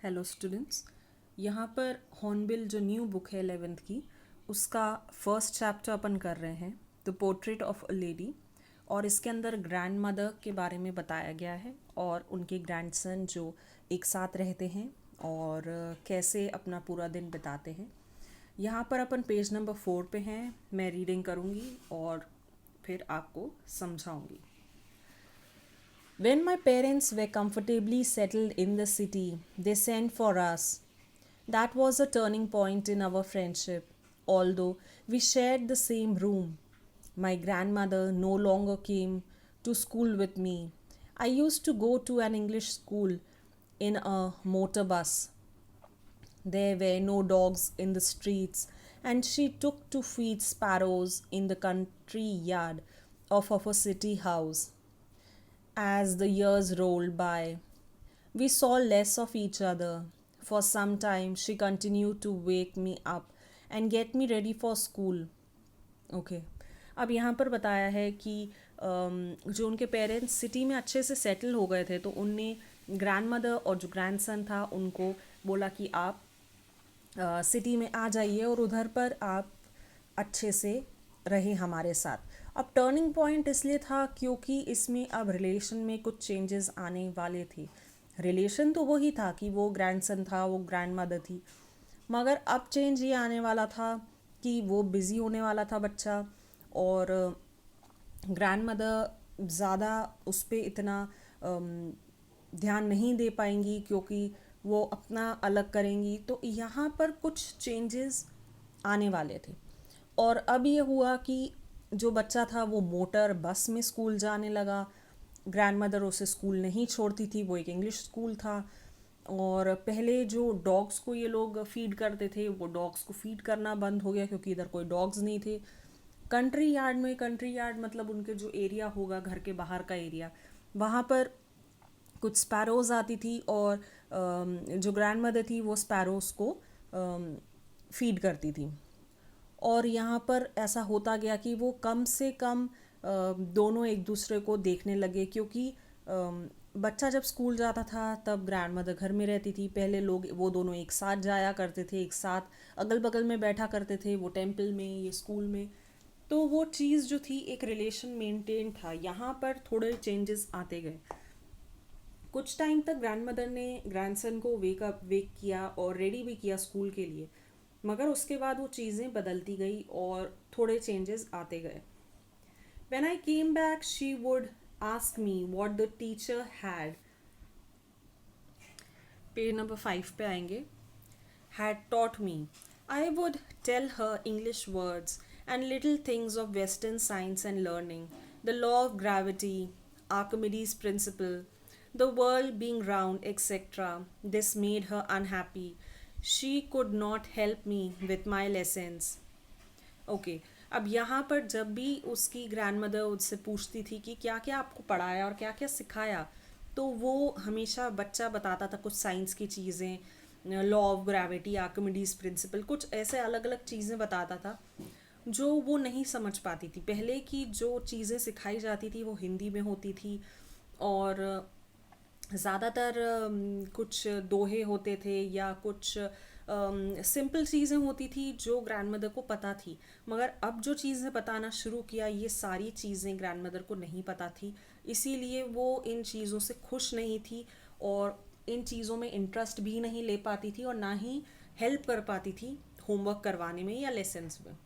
Hello students. यहाँ पर hornbill जो न्यू बुक है 11th की, उसका फर्स्ट चैप्टर अपन कर रहे हैं, the portrait of a lady. और इसके अंदर ग्रैंड मदर के बारे में बताया गया है और उनके ग्रैंडसन जो एक साथ रहते हैं और कैसे अपना पूरा दिन बिताते हैं। यहाँ पर अपन पेज नंबर 4 पे हैं। मैं रीडिंग करूँगी और फिर आपको समझाऊँगी। When my parents were comfortably settled in the city, they sent for us. That was a turning point in our friendship. Although we shared the same room, my grandmother no longer came to school with me. I used to go to an English school in a motor bus. There were no dogs in the streets, and she took to feed sparrows in the country yard of our city house. As the years rolled by, we saw less of each other. For some time, she continued to wake me up and get me ready for school. Okay अब यहाँ पर बताया है कि जो उनके parents city में अच्छे से सेटल हो गए थे, तो उनने ग्रैंड मदर और जो ग्रैंडसन था उनको बोला कि आप सिटी में आ जाइए और उधर पर आप अच्छे से रहे हमारे साथ। अब टर्निंग पॉइंट इसलिए था क्योंकि इसमें अब रिलेशन में कुछ चेंजेस आने वाले थे। रिलेशन तो वही था कि वो ग्रैंडसन था, वो ग्रैंड मदर थी, मगर अब चेंज ये आने वाला था कि वो बिज़ी होने वाला था बच्चा, और ग्रैंड मदर ज़्यादा उस पर इतना ध्यान नहीं दे पाएंगी क्योंकि वो अपना अलग करेंगी। तो यहाँ पर कुछ चेंजेस आने वाले थे। और अब ये हुआ कि जो बच्चा था वो मोटर बस में स्कूल जाने लगा। ग्रैंड मदर उसे स्कूल नहीं छोड़ती थी, वो एक इंग्लिश स्कूल था। और पहले जो डॉग्स को ये लोग फीड करते थे, वो डॉग्स को फीड करना बंद हो गया क्योंकि इधर कोई डॉग्स नहीं थे। कंट्री यार्ड में, कंट्री यार्ड मतलब उनके जो एरिया होगा, घर के बाहर का एरिया, वहाँ पर कुछ स्पैरोज़ आती थी और जो ग्रैंड मदर थी वो स्पैरोज़ को फीड करती थी। और यहाँ पर ऐसा होता गया कि वो कम से कम दोनों एक दूसरे को देखने लगे, क्योंकि बच्चा जब स्कूल जाता था तब ग्रैंड मदर घर में रहती थी। पहले लोग वो दोनों एक साथ जाया करते थे, एक साथ अगल बगल में बैठा करते थे, वो टेम्पल में, ये स्कूल में। तो वो चीज़ जो थी, एक रिलेशन मेंटेन था। यहाँ पर थोड़े चेंजेस आते गए। कुछ टाइम तक ग्रैंड मदर ने ग्रैंडसन को वेक किया और रेडी भी किया स्कूल के लिए, मगर उसके बाद वो चीज़ें बदलती गई और थोड़े चेंजेस आते गए। When I came back, she would ask me what the teacher had, page number 5 पे आएंगे, had taught me. I would tell her English words and little things of Western science and learning, the law of gravity, Archimedes' principle, the world being round, etc. This made her unhappy. She could not help me with my lessons. Okay अब यहाँ पर जब भी उसकी grand mother उससे पूछती थी कि क्या क्या आपको पढ़ाया और क्या क्या सिखाया, तो वो हमेशा बच्चा बताता था कुछ साइंस की चीज़ें, law of gravity, Archimedes principal, कुछ ऐसे अलग अलग चीज़ें बताता था जो वो नहीं समझ पाती थी। पहले की जो चीज़ें सिखाई जाती थी वो हिंदी में होती थी, और ज़्यादातर कुछ दोहे होते थे या कुछ सिंपल चीज़ें होती थी जो ग्रैंड मदर को पता थी। मगर अब जो चीज़ें बताना शुरू किया, ये सारी चीज़ें ग्रैंड मदर को नहीं पता थी, इसीलिए वो इन चीज़ों से खुश नहीं थी और इन चीज़ों में इंटरेस्ट भी नहीं ले पाती थी और ना ही हेल्प कर पाती थी होमवर्क करवाने में या लेसन्स में।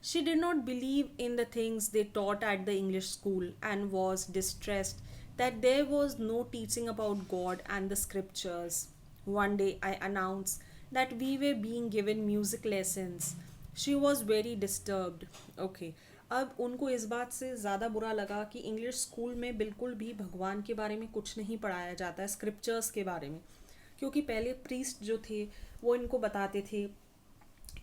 She did not believe in the things they taught at the English school and was distressed that there was no teaching about God and the scriptures. One day I announced that we were being given music lessons. She was very disturbed. Okay. अब उनको इस बात से ज़्यादा बुरा लगा कि English school में बिल्कुल भी भगवान के बारे में कुछ नहीं पढ़ाया जाता है, स्क्रिप्चर्स के बारे में। क्योंकि पहले प्रीस्ट जो थे वो इनको बताते थे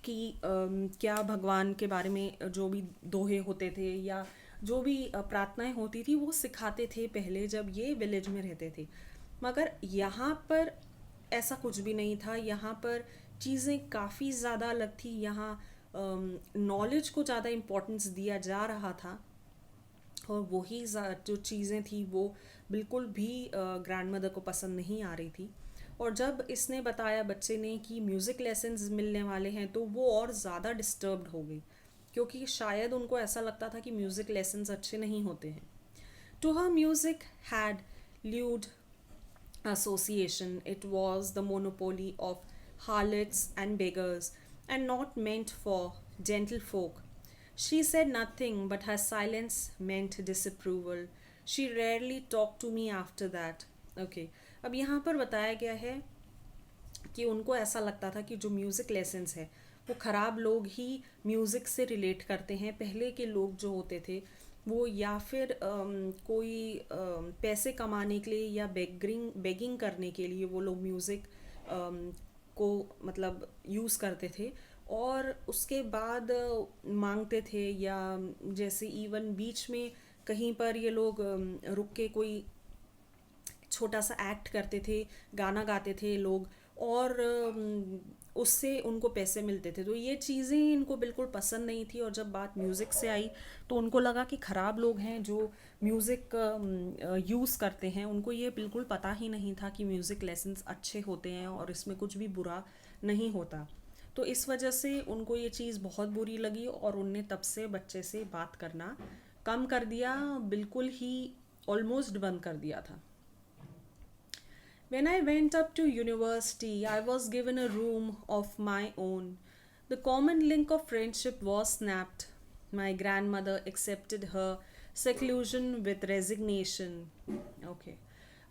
कि क्या भगवान के बारे में जो भी दोहे होते थे या जो भी प्रार्थनाएं होती थी वो सिखाते थे पहले जब ये विलेज में रहते थे। मगर यहाँ पर ऐसा कुछ भी नहीं था। यहाँ पर चीज़ें काफ़ी ज़्यादा अलग थी। यहाँ नॉलेज को ज़्यादा इम्पोर्टेंस दिया जा रहा था, और वही जो चीज़ें थी वो बिल्कुल भी ग्रैंड मदर को पसंद नहीं आ रही थी। और जब इसने बताया बच्चे ने कि म्यूज़िक लेसन्स मिलने वाले हैं तो वो और ज़्यादा डिस्टर्ब्ड हो गई, क्योंकि शायद उनको ऐसा लगता था कि म्यूज़िक लेसन्स अच्छे नहीं होते हैं. To her, music had lewd association. It was the monopoly of harlots and beggars, and not meant for gentle folk. She said nothing, but her silence meant disapproval. She rarely talked to me after that. Okay. अब यहाँ पर बताया गया है कि उनको ऐसा लगता था कि जो म्यूज़िक लेसन्स है वो ख़राब लोग ही म्यूज़िक से रिलेट करते हैं. पहले के लोग जो होते थे वो या फिर कोई पैसे कमाने के लिए या बेगिंग करने के लिए वो लोग म्यूज़िक को मतलब यूज़ करते थे, और उसके बाद मांगते थे, या जैसे इवन बीच में कहीं पर ये लोग रुक के कोई छोटा सा एक्ट करते थे, गाना गाते थे लोग, और उससे उनको पैसे मिलते थे. तो ये चीज़ें इनको बिल्कुल पसंद नहीं थी, और जब बात म्यूज़िक से आई तो उनको लगा कि ख़राब लोग हैं जो म्यूज़िक यूज़ करते हैं. उनको ये बिल्कुल पता ही नहीं था कि म्यूज़िक लेसन्स अच्छे होते हैं और इसमें कुछ भी बुरा नहीं होता. तो इस वजह से उनको ये चीज़ बहुत बुरी लगी, और उनने तब से बच्चे से बात करना कम कर दिया, बिल्कुल ही ऑलमोस्ट बंद कर दिया था. When I went up to university, I was given a room of my own. The common link of friendship was snapped. My grandmother accepted her seclusion with resignation. Okay.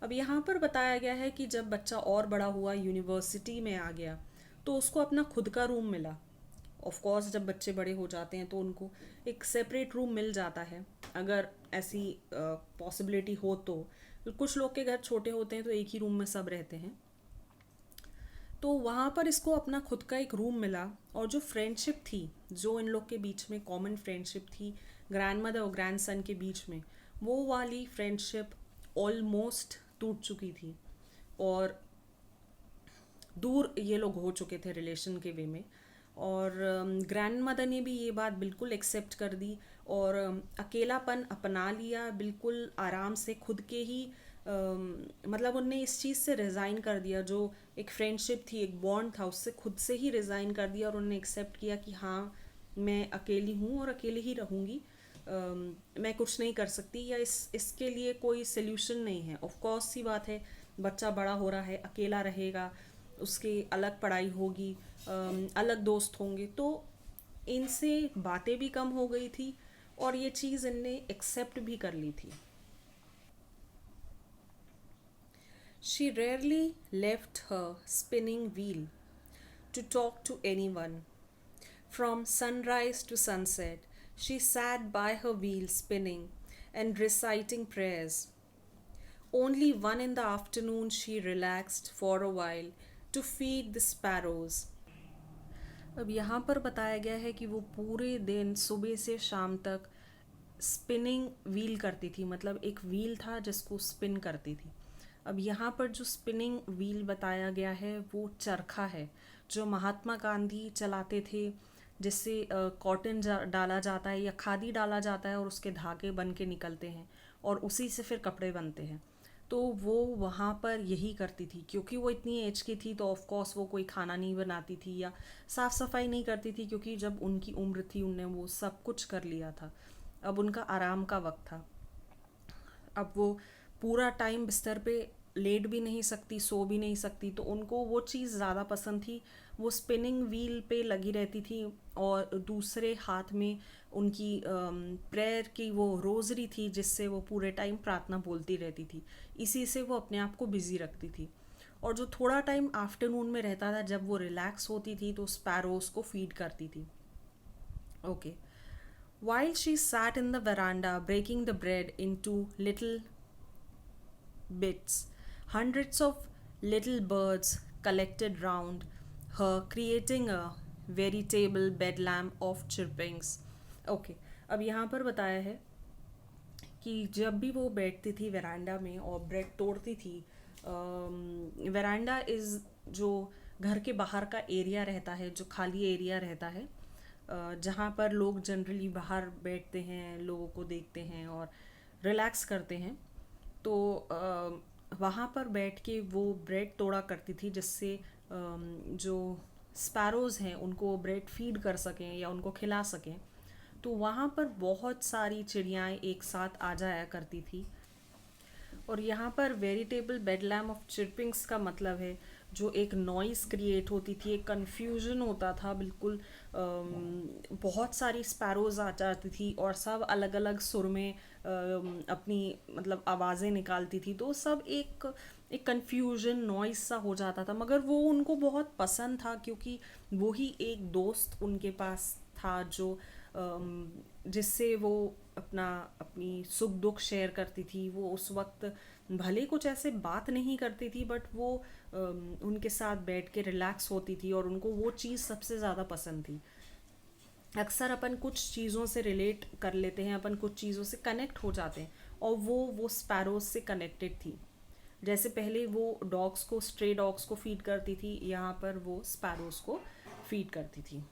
अब यहाँ पर बताया गया है कि जब बच्चा और बड़ा हुआ, यूनिवर्सिटी में आ गया, तो उसको अपना खुद का रूम मिला. ऑफ कोर्स जब बच्चे बड़े हो जाते हैं तो उनको एक सेपरेट रूम मिल जाता है, अगर ऐसी पॉसिबिलिटी हो तो. कुछ लोग के घर छोटे होते हैं तो एक ही रूम में सब रहते हैं. तो वहाँ पर इसको अपना खुद का एक रूम मिला, और जो फ्रेंडशिप थी, जो इन लोग के बीच में कॉमन फ्रेंडशिप थी ग्रैंडमदर और ग्रैंडसन के बीच में, वो वाली फ्रेंडशिप ऑलमोस्ट टूट चुकी थी, और दूर ये लोग हो चुके थे रिलेशन के वे में. और ग्रैंड मदर ने भी ये बात बिल्कुल एक्सेप्ट कर दी, और अकेलापन अपना लिया बिल्कुल आराम से, खुद के ही मतलब उनने इस चीज़ से रिज़ाइन कर दिया. जो एक फ्रेंडशिप थी, एक बॉन्ड था, उससे खुद से ही रिज़ाइन कर दिया, और उन्होंने एक्सेप्ट किया कि हाँ मैं अकेली हूँ और अकेले ही रहूँगी, मैं कुछ नहीं कर सकती, या इसके लिए कोई सल्यूशन नहीं है. ऑफ कोर्स सी बात है, बच्चा बड़ा हो रहा है, अकेला रहेगा, उसकी अलग पढ़ाई होगी, अलग दोस्त होंगे, तो इनसे बातें भी कम हो गई थी, और ये चीज़ इनने एक्सेप्ट भी कर ली थी. She rarely left her spinning wheel to talk to anyone. From sunrise to sunset, she sat by her wheel spinning and reciting prayers. Only one in the afternoon she relaxed for a while to feed the sparrows. अब यहाँ पर बताया गया है कि वो पूरे दिन सुबह से शाम तक स्पिनिंग व्हील करती थी, मतलब एक व्हील था जिसको स्पिन करती थी. अब यहाँ पर जो स्पिनिंग व्हील बताया गया है वो चरखा है जो महात्मा गांधी चलाते थे, जिससे कॉटन डाला जाता है या खादी डाला जाता है, और उसके धागे बन के निकलते हैं, और उसी से फिर कपड़े बनते हैं. तो वो वहाँ पर यही करती थी, क्योंकि वो इतनी एज की थी तो ऑफ कोर्स वो कोई खाना नहीं बनाती थी या साफ़ सफाई नहीं करती थी, क्योंकि जब उनकी उम्र थी उनने वो सब कुछ कर लिया था. अब उनका आराम का वक्त था. अब वो पूरा टाइम बिस्तर पे लेट भी नहीं सकती, सो भी नहीं सकती, तो उनको वो चीज़ ज़्यादा पसंद थी. वो स्पिनिंग व्हील पे लगी रहती थी, और दूसरे हाथ में उनकी प्रेयर की वो रोज़री थी, जिससे वो पूरे टाइम प्रार्थना बोलती रहती थी. इसी से वो अपने आप को बिज़ी रखती थी. और जो थोड़ा टाइम आफ्टरनून में रहता था, जब वो रिलैक्स होती थी, तो स्पैरोज को फीड करती थी. Okay. While she sat in the veranda breaking the bread into little bits, hundreds of little birds collected round her, creating a veritable bedlam of chirpings. Okay, अब यहाँ पर बताया है कि जब भी वो बैठती थी वेरांडा में और ब्रेड तोड़ती थी, वेरांडा इज़ जो घर के बाहर का एरिया रहता है, जो खाली एरिया रहता है, जहाँ पर लोग जनरली बाहर बैठते हैं, लोगों को देखते हैं और रिलैक्स करते हैं. तो वहाँ पर बैठ के वो ब्रेड तोड़ा करती थी, जिससे जो स्पैरोज़ हैं उनको ब्रेड फीड कर सकें या उनको खिला सकें। तो वहाँ पर बहुत सारी चिड़ियाएँ एक साथ आ जाया करती थी। और यहाँ पर वेरिटेबल बेडलैम ऑफ चिरपिंग्स का मतलब है जो एक नॉइस क्रिएट होती थी, एक कन्फ्यूजन होता था बिल्कुल। बहुत सारी स्पैरोज आ जाती थी और सब अलग अलग सुर में अपनी मतलब आवाज़ें निकालती थी, तो सब एक कन्फ्यूजन नॉइस सा हो जाता था। मगर वो उनको बहुत पसंद था, क्योंकि वो ही एक दोस्त उनके पास था जो जिससे वो अपनी सुख दुख शेयर करती थी। वो उस वक्त भले कुछ ऐसे बात नहीं करती थी, बट वो उनके साथ बैठ के रिलैक्स होती थी और उनको वो चीज़ सबसे ज़्यादा पसंद थी। अक्सर अपन कुछ चीज़ों से रिलेट कर लेते हैं, अपन कुछ चीज़ों से कनेक्ट हो जाते हैं, और वो स्पैरोज से कनेक्टेड थी। जैसे पहले वो डॉग्स को, स्ट्रे डॉग्स को फीड करती थी, यहाँ पर वो स्पैरोज को फीड करती थी।